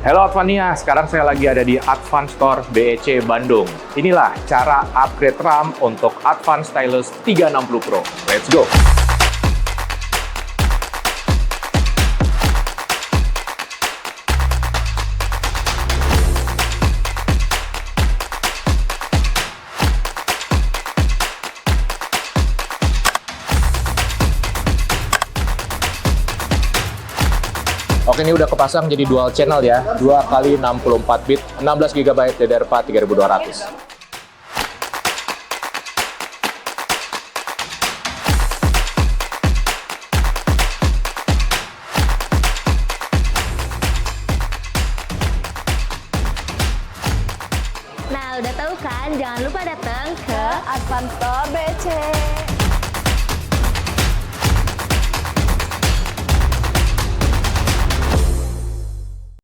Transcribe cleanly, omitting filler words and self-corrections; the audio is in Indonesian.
Halo Advania, sekarang saya lagi ada di Advance Store BEC Bandung. Inilah cara upgrade RAM untuk Advance Stylus 360 Pro. Let's go! Oke, ini udah kepasang jadi dual channel ya, 2x64 bit, 16 GB DDR4 3200. Nah, udah tahu kan? Jangan lupa datang ke Advance Store BC.